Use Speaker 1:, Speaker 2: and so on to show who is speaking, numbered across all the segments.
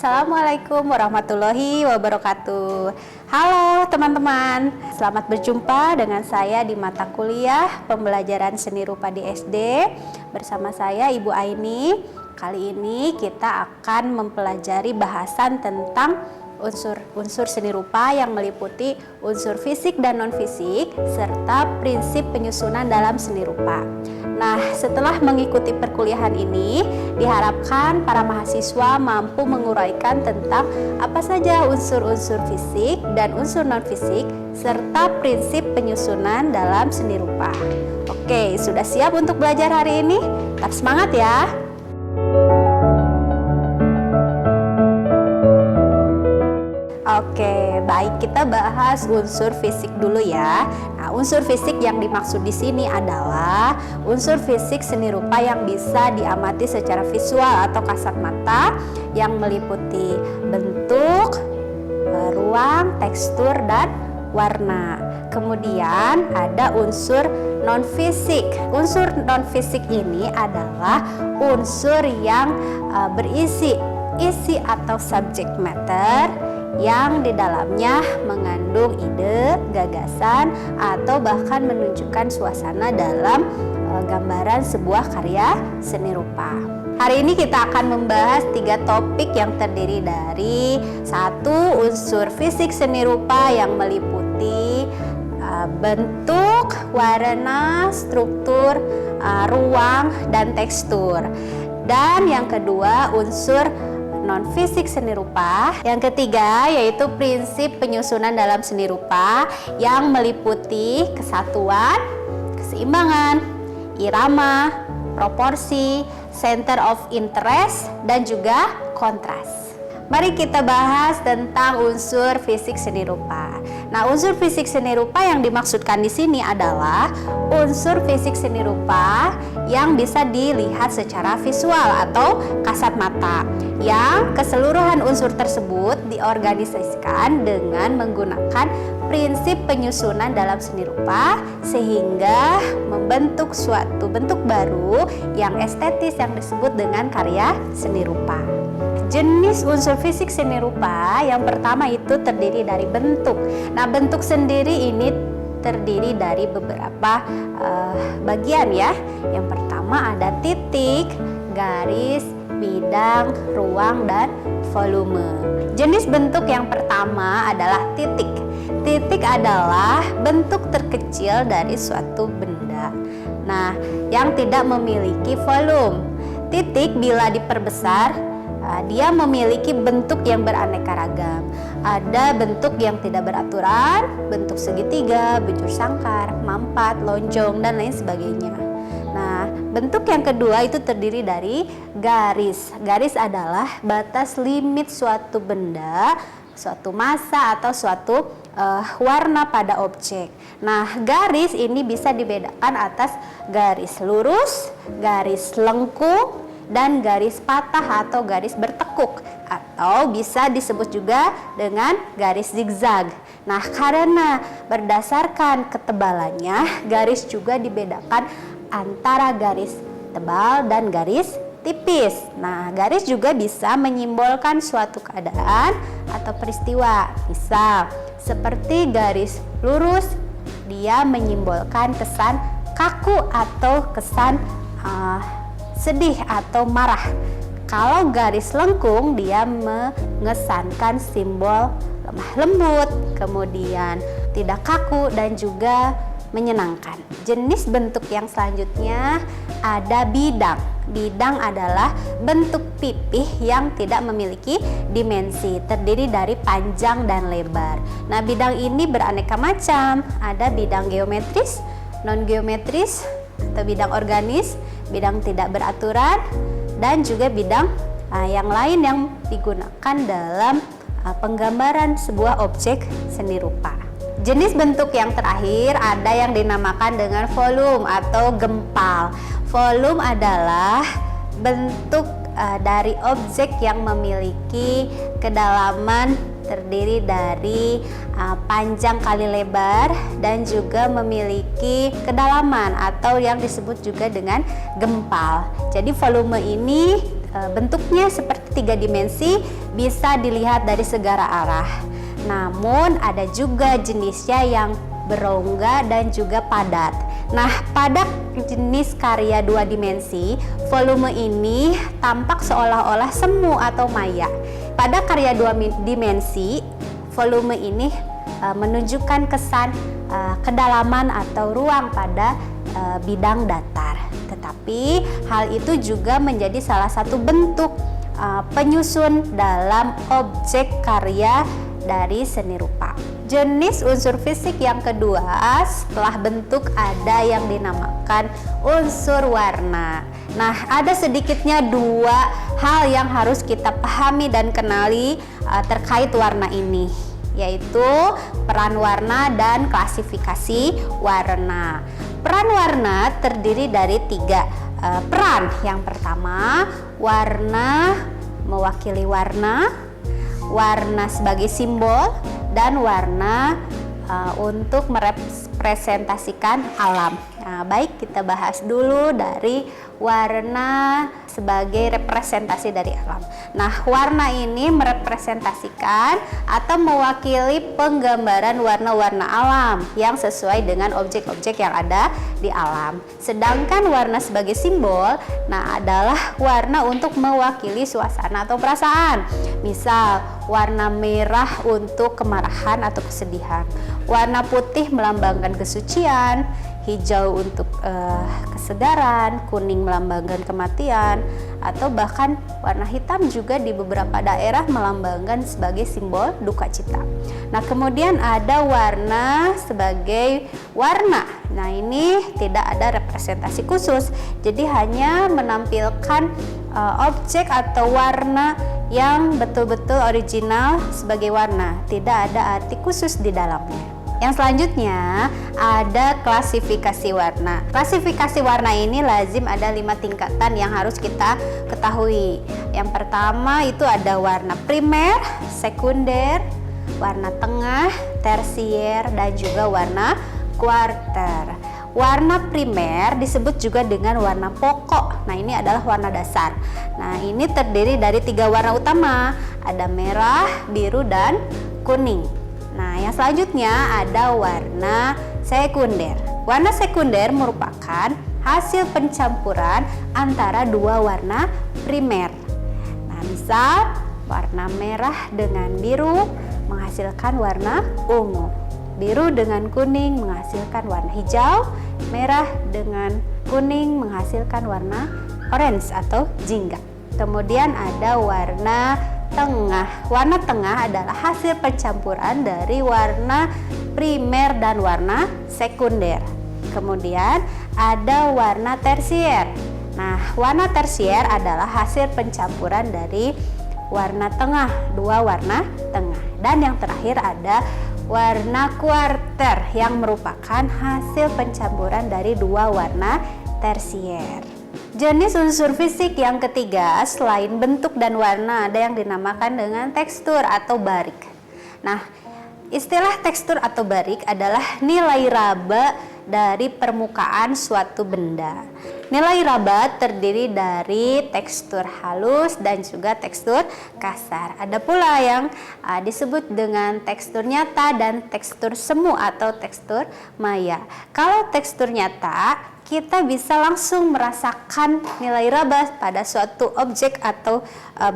Speaker 1: Assalamualaikum warahmatullahi wabarakatuh. Halo teman-teman, selamat berjumpa dengan saya di mata kuliah pembelajaran seni rupa di SD bersama saya Ibu Aini. Kali ini kita akan mempelajari bahasan tentang unsur seni rupa yang meliputi unsur fisik dan non-fisik serta prinsip penyusunan dalam seni rupa. Nah, setelah mengikuti perkuliahan ini, diharapkan para mahasiswa mampu menguraikan tentang apa saja unsur-unsur fisik dan unsur non-fisik serta prinsip penyusunan dalam seni rupa. Oke, sudah siap untuk belajar hari ini? Tetap semangat ya! Oke, baik, kita bahas unsur fisik dulu ya. Nah, unsur fisik yang dimaksud di sini adalah unsur fisik seni rupa yang bisa diamati secara visual atau kasat mata yang meliputi bentuk, ruang, tekstur, dan warna. Kemudian ada unsur non-fisik. Unsur non-fisik ini adalah unsur yang berisi isi atau subject matter yang di dalamnya mengandung ide, gagasan, atau bahkan menunjukkan suasana dalam gambaran sebuah karya seni rupa. Hari ini kita akan membahas 3 topik yang terdiri dari 1. Unsur fisik seni rupa yang meliputi bentuk, warna, struktur, ruang, dan tekstur. Dan yang kedua, unsur non-fisik seni rupa. Yang ketiga yaitu prinsip penyusunan dalam seni rupa yang meliputi kesatuan, keseimbangan, irama, proporsi, center of interest, dan juga kontras. Mari kita bahas tentang unsur fisik seni rupa. Nah, unsur fisik seni rupa yang dimaksudkan di sini adalah unsur fisik seni rupa yang bisa dilihat secara visual atau kasat mata, yang keseluruhan unsur tersebut diorganisasikan dengan menggunakan prinsip penyusunan dalam seni rupa sehingga membentuk suatu bentuk baru yang estetis yang disebut dengan karya seni rupa. Jenis unsur fisik seni rupa yang pertama itu terdiri dari bentuk. Nah, bentuk sendiri ini terdiri dari beberapa bagian ya. Yang pertama ada titik, garis, bidang, ruang, dan volume. Jenis bentuk yang pertama adalah titik. Titik adalah bentuk terkecil dari suatu benda. Nah, yang tidak memiliki volume. Titik bila diperbesar dia memiliki bentuk yang beraneka ragam. Ada bentuk yang tidak beraturan, bentuk segitiga, bujur sangkar, mampat, lonjong, dan lain sebagainya. Nah, bentuk yang kedua itu terdiri dari garis. Garis adalah batas limit suatu benda, suatu massa, atau suatu warna pada objek. Nah, garis ini bisa dibedakan atas garis lurus, garis lengkung, dan garis patah atau garis bertekuk, atau bisa disebut juga dengan garis zigzag. Nah, karena berdasarkan ketebalannya, garis juga dibedakan antara garis tebal dan garis tipis. Nah, garis juga bisa menyimbolkan suatu keadaan atau peristiwa. Misal, seperti garis lurus, dia menyimbolkan kesan kaku atau kesan sedih atau marah. Kalau garis lengkung, dia mengesankan simbol lemah lembut, kemudian tidak kaku, dan juga menyenangkan. Jenis bentuk yang selanjutnya ada bidang. Bidang adalah bentuk pipih yang tidak memiliki dimensi, terdiri dari panjang dan lebar. Nah, bidang ini beraneka macam. Ada bidang geometris, non-geometris, atau bidang organis, bidang tidak beraturan, dan juga bidang yang lain yang digunakan dalam penggambaran sebuah objek seni rupa. Jenis bentuk yang terakhir ada yang dinamakan dengan volume atau gempal. Volume adalah bentuk dari objek yang memiliki kedalaman terdiri dari panjang kali lebar dan juga memiliki kedalaman atau yang disebut juga dengan gempal. Jadi volume ini bentuknya seperti 3 dimensi, bisa dilihat dari segala arah. Namun ada juga jenisnya yang berongga dan juga padat. Nah, pada jenis karya 2 dimensi, volume ini tampak seolah-olah semu atau maya. Pada karya 2 dimensi, volume ini menunjukkan kesan kedalaman atau ruang pada bidang datar. Tetapi hal itu juga menjadi salah satu bentuk penyusun dalam objek karya dari seni rupa. Jenis unsur fisik yang kedua, setelah bentuk ada yang dinamakan unsur warna. Nah, ada sedikitnya 2 hal yang harus kita pahami dan kenali terkait warna ini, yaitu peran warna dan klasifikasi warna. Peran warna terdiri dari 3 peran. Yang pertama, warna mewakili warna, warna sebagai simbol, dan warna untuk merepresentasikan alam. Nah, baik, kita bahas dulu dari warna sebagai representasi dari alam. Nah, warna ini merepresentasikan atau mewakili penggambaran warna-warna alam yang sesuai dengan objek-objek yang ada di alam. Sedangkan warna sebagai simbol, nah, adalah warna untuk mewakili suasana atau perasaan. Misal, warna merah untuk kemarahan atau kesedihan, warna putih melambangkan kesucian, hijau untuk kesegaran, kuning melambangkan kematian, atau bahkan warna hitam juga di beberapa daerah melambangkan sebagai simbol duka cita. Nah, kemudian ada warna sebagai warna. Nah, ini tidak ada representasi khusus, jadi hanya menampilkan objek atau warna yang betul-betul original sebagai warna, tidak ada arti khusus di dalamnya. Yang selanjutnya ada klasifikasi warna. Klasifikasi warna ini lazim ada 5 tingkatan yang harus kita ketahui. Yang pertama itu ada warna primer, sekunder, warna tengah, tersier, dan juga warna kuarter. Warna primer disebut juga dengan warna pokok. Nah, ini adalah warna dasar. Nah, ini terdiri dari 3 warna utama, ada merah, biru, dan kuning. Nah, yang selanjutnya ada warna sekunder. Warna sekunder merupakan hasil pencampuran antara 2 warna primer. Nah, misal warna merah dengan biru menghasilkan warna ungu, biru dengan kuning menghasilkan warna hijau, merah dengan kuning menghasilkan warna orange atau jingga. Kemudian ada warna tengah. Warna tengah adalah hasil pencampuran dari warna primer dan warna sekunder. Kemudian ada warna tersier. Nah, warna tersier adalah hasil pencampuran dari warna tengah, 2 warna tengah. Dan yang terakhir ada warna kuarter yang merupakan hasil pencampuran dari 2 warna tersier. Jenis unsur fisik yang ketiga, selain bentuk dan warna, ada yang dinamakan dengan tekstur atau barik. Nah, istilah tekstur atau barik adalah nilai raba dari permukaan suatu benda. Nilai raba terdiri dari tekstur halus dan juga tekstur kasar. Ada pula yang disebut dengan tekstur nyata dan tekstur semu atau tekstur maya. Kalau tekstur nyata, kita bisa langsung merasakan nilai raba pada suatu objek atau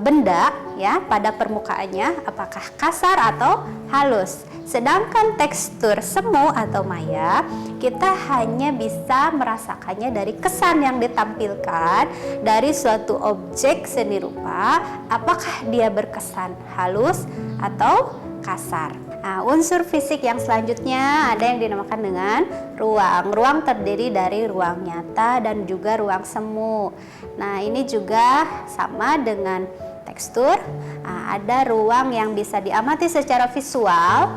Speaker 1: benda ya pada permukaannya, apakah kasar atau halus. Sedangkan tekstur semu atau maya, kita hanya bisa merasakannya dari kesan yang ditampilkan dari suatu objek seni rupa, apakah dia berkesan halus atau kasar. Nah, unsur fisik yang selanjutnya ada yang dinamakan dengan ruang. Ruang terdiri dari ruang nyata dan juga ruang semu. Nah, ini juga sama dengan tekstur. Nah, ada ruang yang bisa diamati secara visual,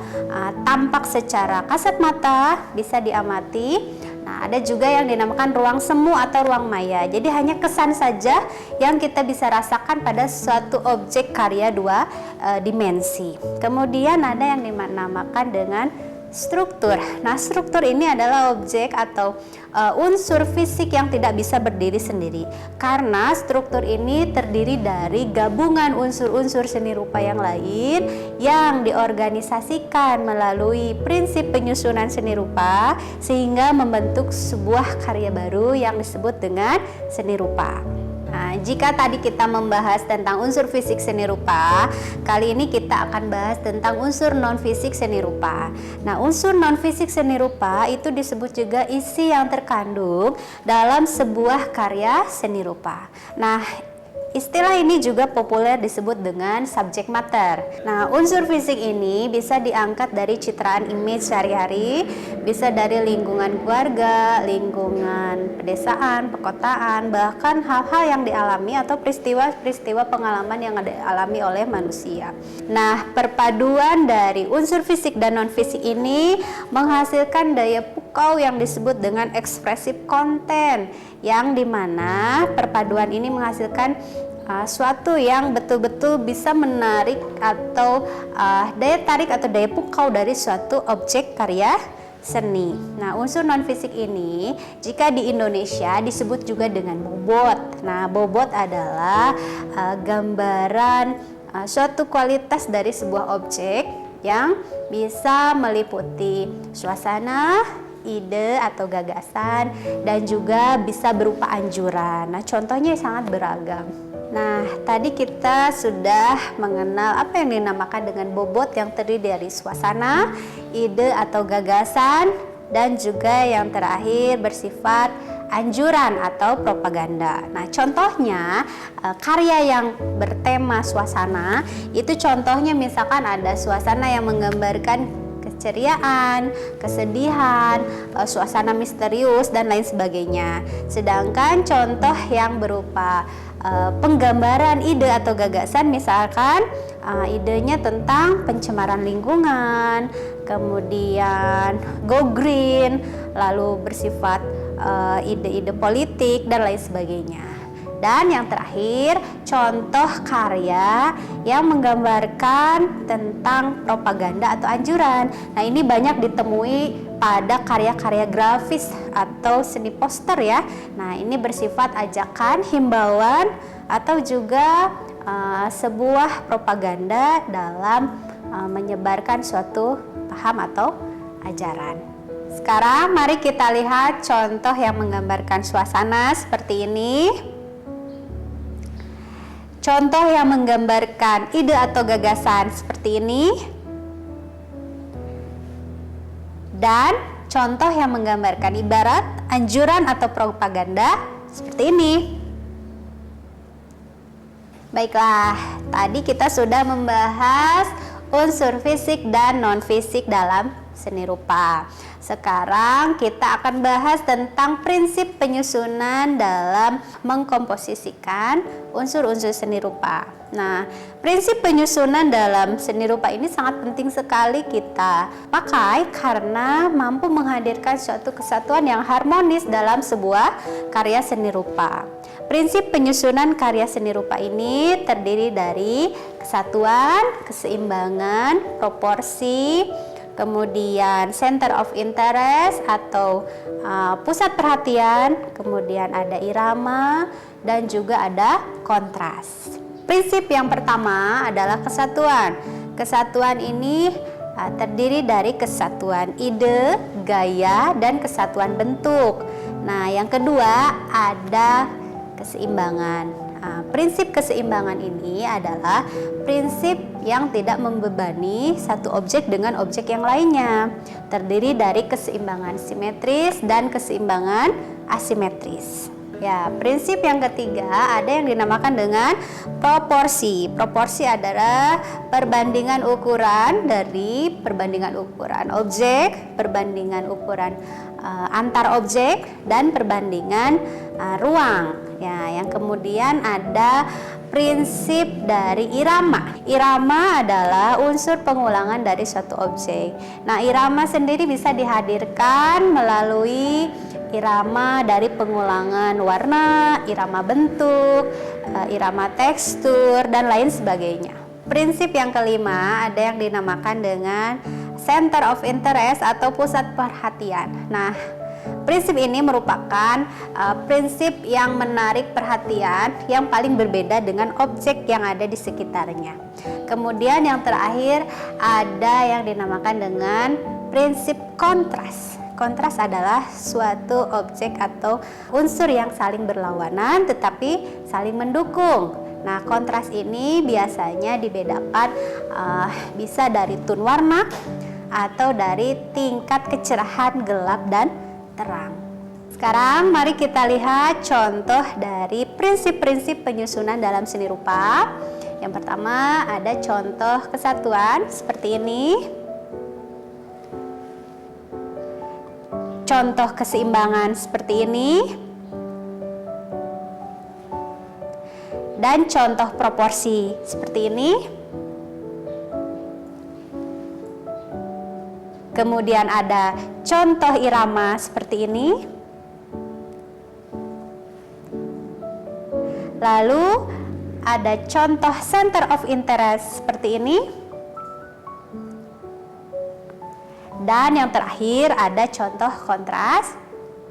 Speaker 1: tampak secara kasat mata, bisa diamati. Nah, ada juga yang dinamakan ruang semu atau ruang maya. Jadi hanya kesan saja yang kita bisa rasakan pada suatu objek karya 2 dimensi. Kemudian ada yang dinamakan dengan struktur. Nah, struktur ini adalah objek atau unsur fisik yang tidak bisa berdiri sendiri, karena struktur ini terdiri dari gabungan unsur-unsur seni rupa yang lain yang diorganisasikan melalui prinsip penyusunan seni rupa sehingga membentuk sebuah karya baru yang disebut dengan seni rupa. Nah, jika tadi kita membahas tentang unsur fisik seni rupa, kali ini kita akan bahas tentang unsur non-fisik seni rupa. Nah, unsur non-fisik seni rupa itu disebut juga isi yang terkandung dalam sebuah karya seni rupa. Nah, istilah ini juga populer disebut dengan subject matter. Nah, unsur fisik ini bisa diangkat dari citraan image sehari-hari, bisa dari lingkungan keluarga, lingkungan pedesaan, perkotaan, bahkan hal-hal yang dialami atau peristiwa-peristiwa pengalaman yang dialami oleh manusia. Nah, perpaduan dari unsur fisik dan non-fisik ini menghasilkan daya pukau yang disebut dengan expressive content, yang dimana perpaduan ini menghasilkan suatu yang betul-betul bisa menarik atau daya tarik atau daya pukau dari suatu objek karya seni. Nah, unsur non-fisik ini jika di Indonesia disebut juga dengan bobot. Nah, bobot adalah gambaran suatu kualitas dari sebuah objek yang bisa meliputi suasana, ide atau gagasan, dan juga bisa berupa anjuran. Nah, contohnya sangat beragam. Nah, tadi kita sudah mengenal apa yang dinamakan dengan bobot yang terdiri dari suasana, ide atau gagasan, dan juga yang terakhir bersifat anjuran atau propaganda. Nah, contohnya karya yang bertema suasana itu contohnya misalkan ada suasana yang menggambarkan keceriaan, kesedihan, suasana misterius dan lain sebagainya. Sedangkan contoh yang berupa penggambaran ide atau gagasan misalkan idenya tentang pencemaran lingkungan, kemudian go green, lalu bersifat ide-ide politik dan lain sebagainya. Dan yang terakhir, contoh karya yang menggambarkan tentang propaganda atau anjuran. Nah, ini banyak ditemui pada karya-karya grafis atau seni poster ya. Nah, ini bersifat ajakan, himbauan, atau juga sebuah propaganda dalam menyebarkan suatu paham atau ajaran. Sekarang mari kita lihat contoh yang menggambarkan suasana seperti ini. Contoh yang menggambarkan ide atau gagasan seperti ini. Dan contoh yang menggambarkan ibarat, anjuran atau propaganda seperti ini. Baiklah, tadi kita sudah membahas unsur fisik dan non-fisik dalam seni rupa. Sekarang kita akan bahas tentang prinsip penyusunan dalam mengkomposisikan unsur-unsur seni rupa. Nah, prinsip penyusunan dalam seni rupa ini sangat penting sekali kita pakai karena mampu menghadirkan suatu kesatuan yang harmonis dalam sebuah karya seni rupa. Prinsip penyusunan karya seni rupa ini terdiri dari kesatuan, keseimbangan, proporsi, kemudian center of interest atau pusat perhatian, kemudian ada irama, dan juga ada kontras. Prinsip yang pertama adalah kesatuan. Kesatuan ini terdiri dari kesatuan ide, gaya, dan kesatuan bentuk. Nah, yang kedua ada keseimbangan. Prinsip keseimbangan ini adalah prinsip yang tidak membebani satu objek dengan objek yang lainnya. Terdiri dari keseimbangan simetris dan keseimbangan asimetris. Ya, prinsip yang ketiga ada yang dinamakan dengan proporsi. Proporsi adalah perbandingan ukuran dari perbandingan ukuran objek, perbandingan ukuran antar objek, dan perbandingan ruang. Ya, yang kemudian ada prinsip dari irama. Irama adalah unsur pengulangan dari suatu objek. Nah, irama sendiri bisa dihadirkan melalui irama dari pengulangan warna, irama bentuk, irama tekstur, dan lain sebagainya. Prinsip yang kelima ada yang dinamakan dengan center of interest atau pusat perhatian. Nah, prinsip ini merupakan prinsip yang menarik perhatian yang paling berbeda dengan objek yang ada di sekitarnya. Kemudian yang terakhir ada yang dinamakan dengan prinsip kontras. Kontras adalah suatu objek atau unsur yang saling berlawanan tetapi saling mendukung. Nah, kontras ini biasanya dibedakan bisa dari tone warna atau dari tingkat kecerahan gelap dan terang. Sekarang mari kita lihat contoh dari prinsip-prinsip penyusunan dalam seni rupa. Yang pertama ada contoh kesatuan seperti ini. Contoh keseimbangan seperti ini. Dan contoh proporsi seperti ini. Kemudian ada contoh irama seperti ini. Lalu ada contoh center of interest seperti ini. Dan yang terakhir ada contoh kontras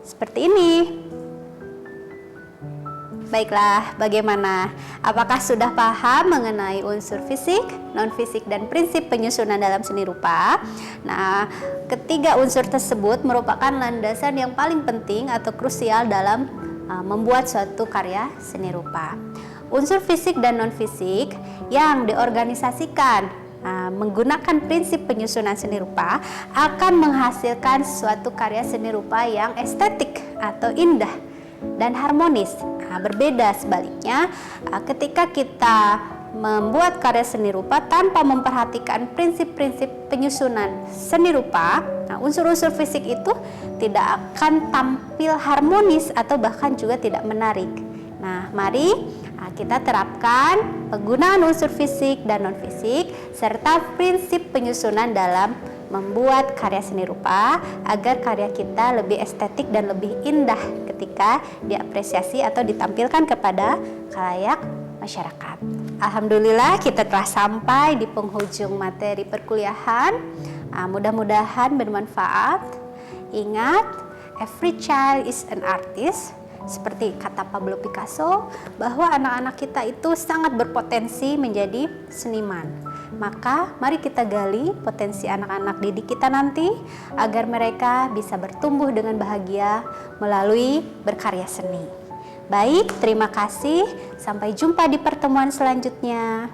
Speaker 1: seperti ini. Baiklah, bagaimana? Apakah sudah paham mengenai unsur fisik, non-fisik, dan prinsip penyusunan dalam seni rupa? Nah, ketiga unsur tersebut merupakan landasan yang paling penting atau krusial dalam membuat suatu karya seni rupa. Unsur fisik dan non-fisik yang diorganisasikan menggunakan prinsip penyusunan seni rupa akan menghasilkan suatu karya seni rupa yang estetik atau indah dan harmonis. Berbeda sebaliknya ketika kita membuat karya seni rupa tanpa memperhatikan prinsip-prinsip penyusunan seni rupa, unsur-unsur fisik itu tidak akan tampil harmonis atau bahkan juga tidak menarik. Nah, mari kita terapkan penggunaan unsur fisik dan non-fisik serta prinsip penyusunan dalam membuat karya seni rupa agar karya kita lebih estetik dan lebih indah ketika diapresiasi atau ditampilkan kepada khalayak masyarakat. Alhamdulillah kita telah sampai di penghujung materi perkuliahan. Mudah-mudahan bermanfaat. Ingat, every child is an artist. Seperti kata Pablo Picasso, bahwa anak-anak kita itu sangat berpotensi menjadi seniman. Maka mari kita gali potensi anak-anak didik kita nanti agar mereka bisa bertumbuh dengan bahagia melalui berkarya seni. Baik, terima kasih. Sampai jumpa di pertemuan selanjutnya.